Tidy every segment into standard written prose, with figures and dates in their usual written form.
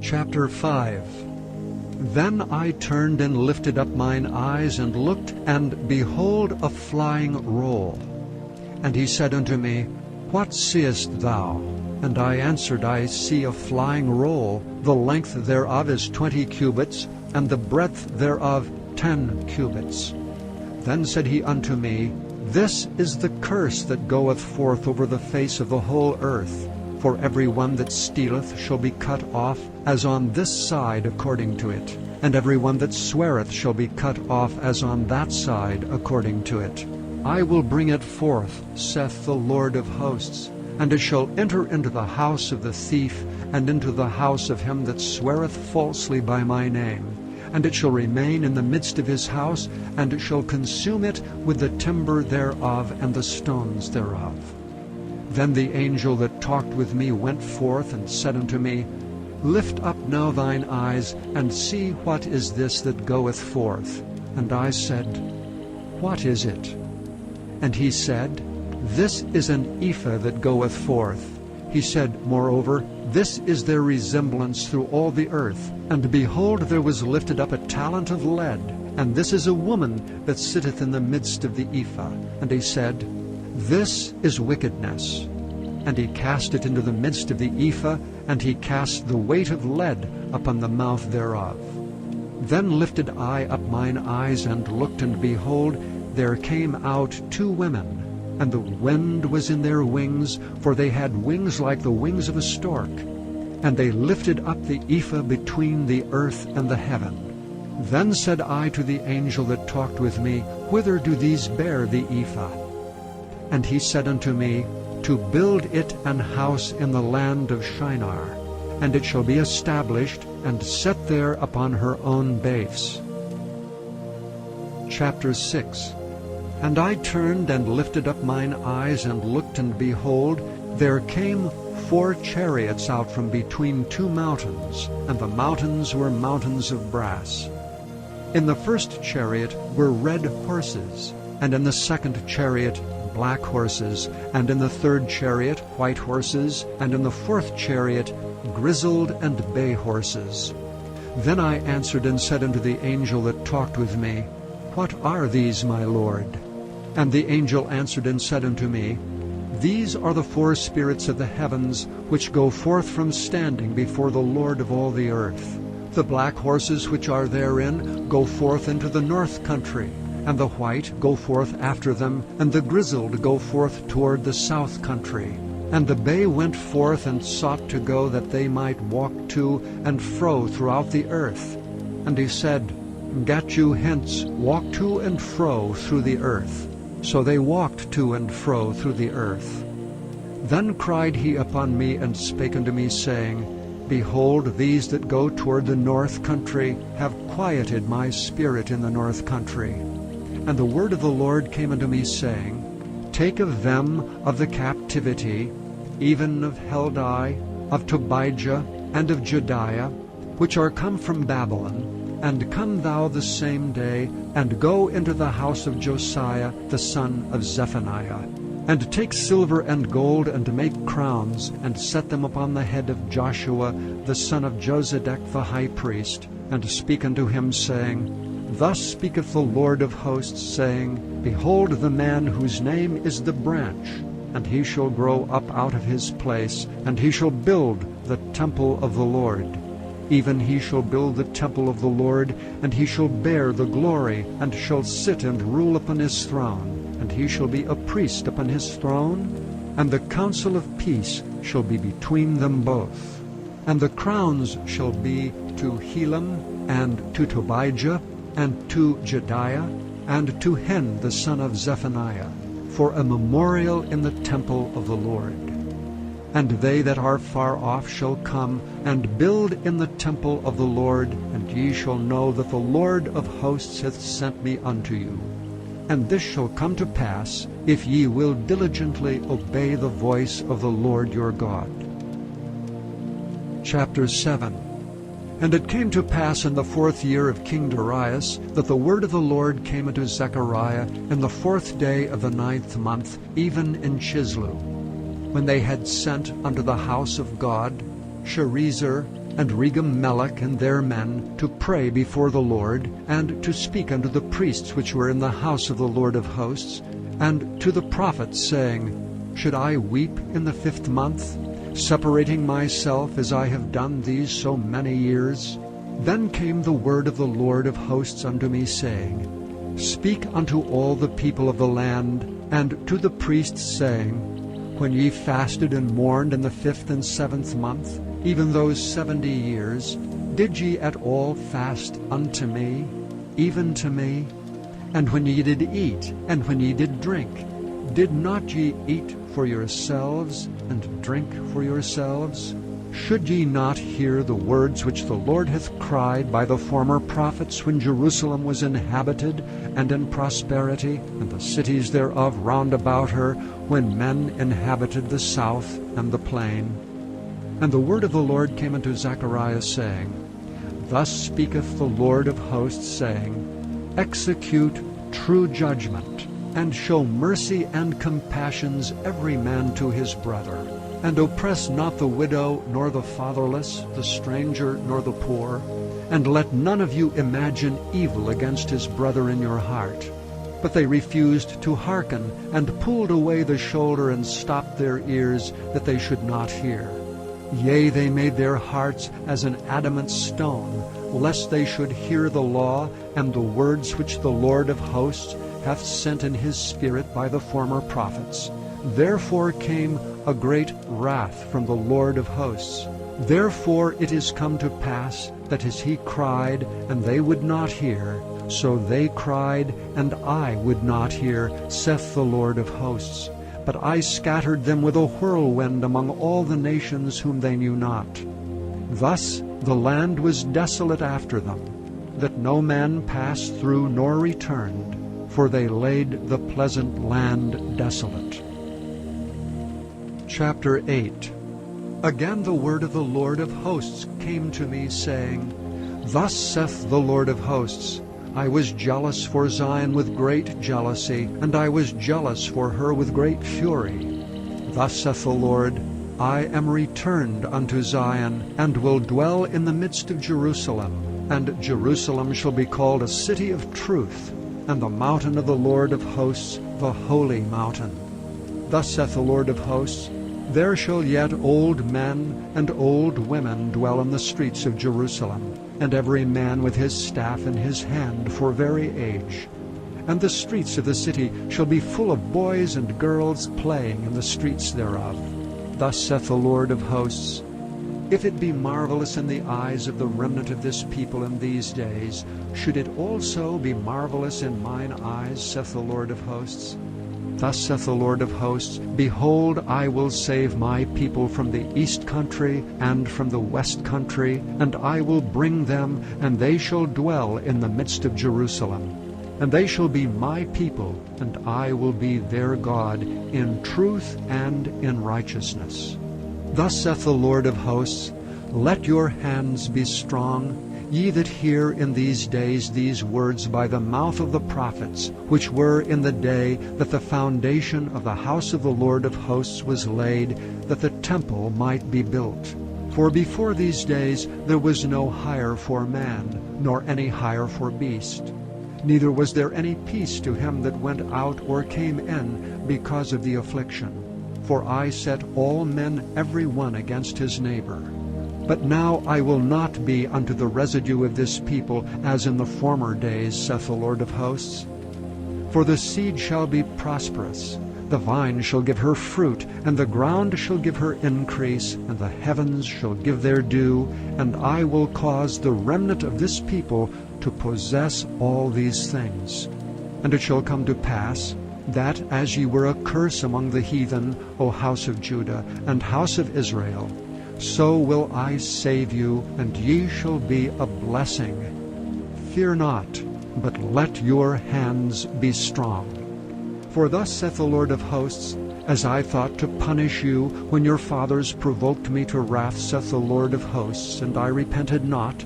Chapter 5. Then I turned and lifted up mine eyes, and looked, and behold a flying roll. And he said unto me, What seest thou? And I answered, I see a flying roll. The length thereof is 20 cubits, and the breadth thereof 10 cubits. Then said he unto me, This is the curse that goeth forth over the face of the whole earth. For every one that stealeth shall be cut off, as on this side according to it. And every one that sweareth shall be cut off, as on that side according to it. I will bring it forth, saith the Lord of hosts, and it shall enter into the house of the thief, and into the house of him that sweareth falsely by my name. And it shall remain in the midst of his house, and it shall consume it with the timber thereof and the stones thereof. Then the angel that talked with me went forth and said unto me, Lift up now thine eyes, and see what is this that goeth forth. And I said, What is it? And he said, This is an ephah that goeth forth. He said, Moreover, this is their resemblance through all the earth. And behold, there was lifted up a talent of lead, and this is a woman that sitteth in the midst of the ephah. And he said, This is wickedness. And he cast it into the midst of the ephah, and he cast the weight of lead upon the mouth thereof. Then lifted I up mine eyes, and looked, and behold, there came out 2 women, and the wind was in their wings, for they had wings like the wings of a stork. And they lifted up the ephah between the earth and the heaven. Then said I to the angel that talked with me, Whither do these bear the ephah? And he said unto me, To build it an house in the land of Shinar, and it shall be established and set there upon her own base. Chapter 6. And I turned and lifted up mine eyes, and looked, and behold, there came 4 chariots out from between 2 mountains, and the mountains were mountains of brass. In the first chariot were red horses, and in the second chariot black horses, and in the third chariot white horses, and in the fourth chariot grizzled and bay horses. Then I answered and said unto the angel that talked with me, What are these, my Lord? And the angel answered and said unto me, These are the 4 spirits of the heavens, which go forth from standing before the Lord of all the earth. The black horses which are therein go forth into the north country, and the white go forth after them, and the grizzled go forth toward the south country. And the bay went forth and sought to go, that they might walk to and fro throughout the earth. And he said, Get you hence, walk to and fro through the earth. So they walked to and fro through the earth. Then cried he upon me, and spake unto me, saying, Behold, these that go toward the north country have quieted my spirit in the north country. And the word of the Lord came unto me, saying, Take of them of the captivity, even of Heldai, of Tobijah, and of Jediah, which are come from Babylon, and come thou the same day, and go into the house of Josiah the son of Zephaniah, and take silver and gold, and make crowns, and set them upon the head of Joshua the son of Josedech the high priest, and speak unto him, saying, Thus speaketh the Lord of hosts, saying, Behold the man whose name is the branch, and he shall grow up out of his place, and he shall build the temple of the Lord. Even he shall build the temple of the Lord, and he shall bear the glory, and shall sit and rule upon his throne, and he shall be a priest upon his throne, and the counsel of peace shall be between them both. And the crowns shall be to Helam, and to Tobijah, and to Jediah, and to Hen the son of Zephaniah, for a memorial in the temple of the Lord. And they that are far off shall come and build in the temple of the Lord, and ye shall know that the Lord of hosts hath sent me unto you. And this shall come to pass, if ye will diligently obey the voice of the Lord your God. Chapter 7. And it came to pass in the 4th year of King Darius, that the word of the Lord came unto Zechariah in the 4th day of the 9th month, even in Chislu, when they had sent unto the house of God Sherezer, and Regem-Melech and their men, to pray before the Lord, and to speak unto the priests which were in the house of the Lord of hosts, and to the prophets, saying, Should I weep in the 5th month, separating myself as I have done these so many years? Then came the word of the Lord of hosts unto me, saying, Speak unto all the people of the land, and to the priests, saying, When ye fasted and mourned in the 5th and 7th month, even those 70 years, did ye at all fast unto me, even to me? And when ye did eat, and when ye did drink, did not ye eat for yourselves, and drink for yourselves? Should ye not hear the words which the Lord hath cried by the former prophets, when Jerusalem was inhabited and in prosperity, and the cities thereof round about her, when men inhabited the south and the plain? And the word of the Lord came unto Zechariah, saying, Thus speaketh the Lord of hosts, saying, Execute true judgment, and show mercy and compassions every man to his brother, and oppress not the widow, nor the fatherless, the stranger, nor the poor, and let none of you imagine evil against his brother in your heart. But they refused to hearken, and pulled away the shoulder, and stopped their ears, that they should not hear. Yea, they made their hearts as an adamant stone, lest they should hear the law, and the words which the Lord of hosts hath sent in his Spirit by the former prophets. Therefore came a great wrath from the Lord of hosts. Therefore it is come to pass, that as he cried, and they would not hear, so they cried, and I would not hear, saith the Lord of hosts. But I scattered them with a whirlwind among all the nations whom they knew not. Thus the land was desolate after them, that no man passed through nor returned, for they laid the pleasant land desolate. Chapter 8. Again the word of the Lord of hosts came to me, saying, Thus saith the Lord of hosts, I was jealous for Zion with great jealousy, and I was jealous for her with great fury. Thus saith the Lord, I am returned unto Zion, and will dwell in the midst of Jerusalem. And Jerusalem shall be called a city of truth, and the mountain of the Lord of hosts, the holy mountain. Thus saith the Lord of hosts, There shall yet old men and old women dwell in the streets of Jerusalem, and every man with his staff in his hand for very age. And the streets of the city shall be full of boys and girls playing in the streets thereof. Thus saith the Lord of hosts, If it be marvelous in the eyes of the remnant of this people in these days, should it also be marvelous in mine eyes, saith the Lord of hosts? Thus saith the Lord of hosts, Behold, I will save my people from the east country and from the west country, and I will bring them, and they shall dwell in the midst of Jerusalem. And they shall be my people, and I will be their God, in truth and in righteousness. Thus saith the Lord of hosts, Let your hands be strong, ye that hear in these days these words by the mouth of the prophets, which were in the day that the foundation of the house of the Lord of hosts was laid, that the temple might be built. For before these days there was no hire for man, nor any hire for beast. Neither was there any peace to him that went out or came in because of the affliction. For I set all men every one against his neighbor. But now I will not be unto the residue of this people as in the former days, saith the Lord of hosts. For the seed shall be prosperous, the vine shall give her fruit, and the ground shall give her increase, and the heavens shall give their dew, and I will cause the remnant of this people to possess all these things. And it shall come to pass, that as ye were a curse among the heathen, O house of Judah and house of Israel, so will I save you, and ye shall be a blessing. Fear not, but let your hands be strong. For thus saith the Lord of hosts, As I thought to punish you when your fathers provoked me to wrath, saith the Lord of hosts, and I repented not,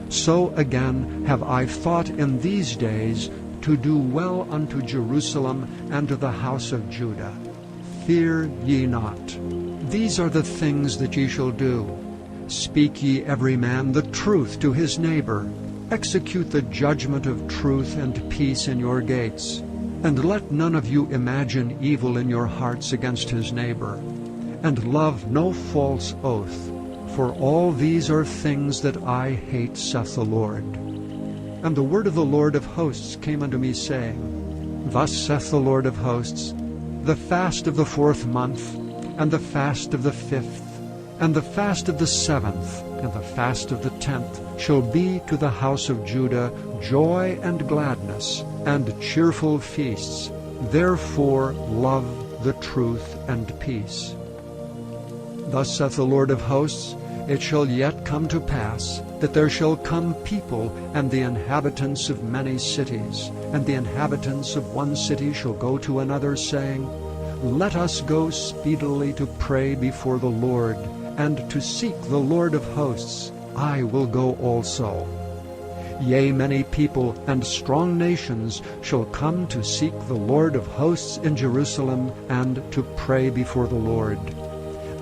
so again have I thought in these days to do well unto Jerusalem and to the house of Judah. Fear ye not. These are the things that ye shall do. Speak ye every man the truth to his neighbor. Execute the judgment of truth and peace in your gates. And let none of you imagine evil in your hearts against his neighbor. And love no false oath, for all these are things that I hate, saith the Lord. And the word of the Lord of hosts came unto me, saying, Thus saith the Lord of hosts, The fast of the 4th month, and the fast of the 5th, and the fast of the 7th, and the fast of the 10th shall be to the house of Judah joy and gladness, and cheerful feasts. Therefore love the truth and peace. Thus saith the Lord of hosts, It shall yet come to pass, that there shall come people, and the inhabitants of many cities, and the inhabitants of one city shall go to another, saying, Let us go speedily to pray before the Lord, and to seek the Lord of hosts. I will go also. Yea, many people and strong nations shall come to seek the Lord of hosts in Jerusalem, and to pray before the Lord.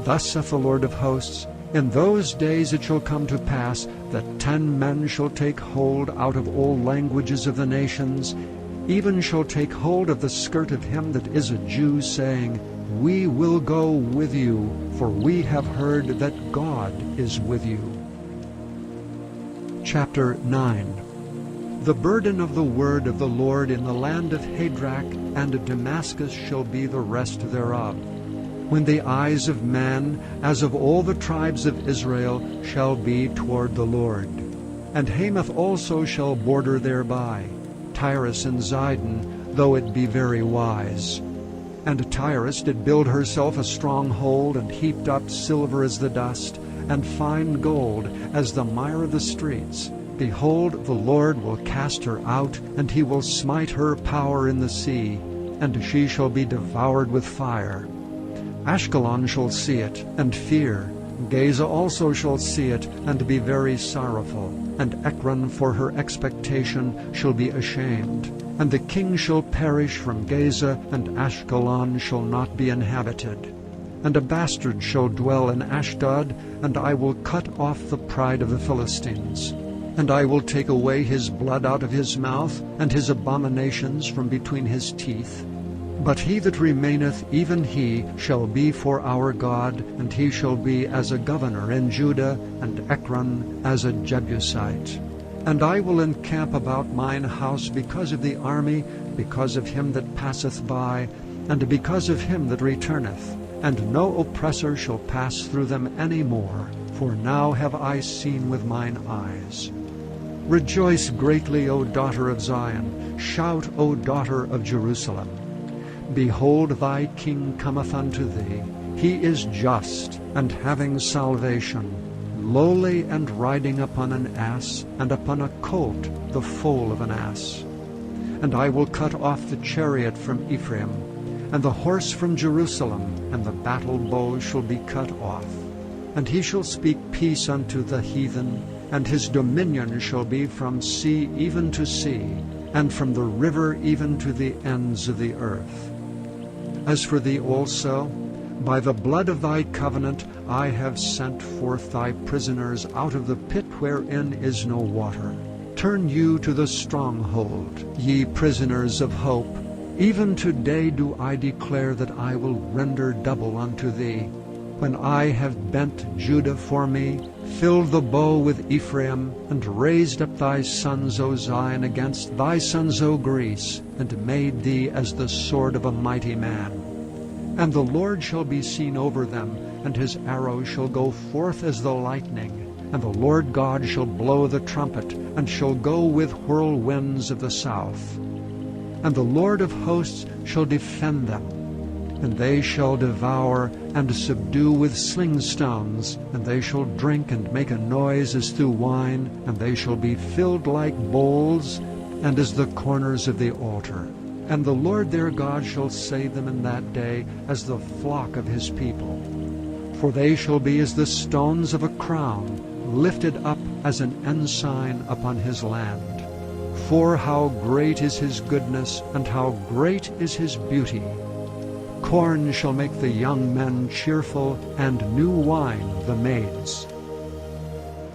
Thus saith the Lord of hosts, In those days it shall come to pass that 10 men shall take hold out of all languages of the nations, even shall take hold of the skirt of him that is a Jew, saying, We will go with you, for we have heard that God is with you. Chapter 9. The burden of the word of the Lord in the land of Hadrach and Damascus shall be the rest thereof, when the eyes of man, as of all the tribes of Israel, shall be toward the Lord. And Hamath also shall border thereby, Tyrus and Zidon, though it be very wise. And Tyrus did build herself a stronghold, and heaped up silver as the dust, and fine gold as the mire of the streets. Behold, the Lord will cast her out, and he will smite her power in the sea, and she shall be devoured with fire. Ashkelon shall see it, and fear. Gaza also shall see it, and be very sorrowful. And Ekron for her expectation shall be ashamed. And the king shall perish from Gaza, and Ashkelon shall not be inhabited. And a bastard shall dwell in Ashdod, and I will cut off the pride of the Philistines. And I will take away his blood out of his mouth, and his abominations from between his teeth. But he that remaineth, even he, shall be for our God, and he shall be as a governor in Judah, and Ekron as a Jebusite. And I will encamp about mine house because of the army, because of him that passeth by, and because of him that returneth. And no oppressor shall pass through them any more, for now have I seen with mine eyes. Rejoice greatly, O daughter of Zion. Shout, O daughter of Jerusalem. Behold, thy king cometh unto thee. He is just, and having salvation, lowly, and riding upon an ass, and upon a colt, the foal of an ass. And I will cut off the chariot from Ephraim, and the horse from Jerusalem, and the battle bow shall be cut off. And he shall speak peace unto the heathen, and his dominion shall be from sea even to sea, and from the river even to the ends of the earth. As for thee also, by the blood of thy covenant I have sent forth thy prisoners out of the pit wherein is no water. Turn you to the stronghold, ye prisoners of hope. Even today do I declare that I will render double unto thee. When I have bent Judah for me, filled the bow with Ephraim, and raised up thy sons, O Zion, against thy sons, O Greece, and made thee as the sword of a mighty man. And the Lord shall be seen over them, and his arrow shall go forth as the lightning. And the Lord God shall blow the trumpet, and shall go with whirlwinds of the south. And the Lord of hosts shall defend them. And they shall devour and subdue with sling stones, and they shall drink and make a noise as through wine, and they shall be filled like bowls, and as the corners of the altar. And the Lord their God shall save them in that day as the flock of his people. For they shall be as the stones of a crown, lifted up as an ensign upon his land. For how great is his goodness, and how great is his beauty! Corn shall make the young men cheerful, and new wine the maids.